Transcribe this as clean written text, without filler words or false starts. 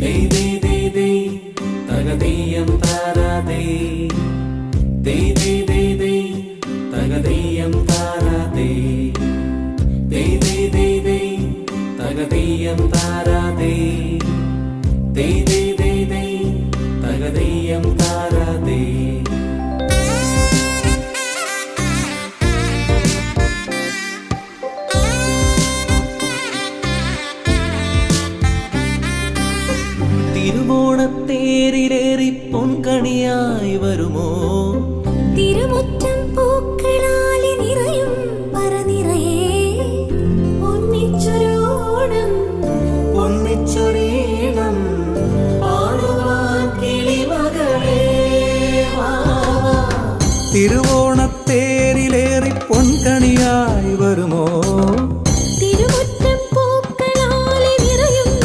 Dey dey dey dey, tagadiyam tara dey. Dey dey dey dey, tagadiyam tara dey. Dey dey dey dey, tagadiyam tara dey. Dey dey dey dey, tagadiyam tara dey. തിരുവോണത്തേരിലേറി പൊൻകണിയായി വരുമോ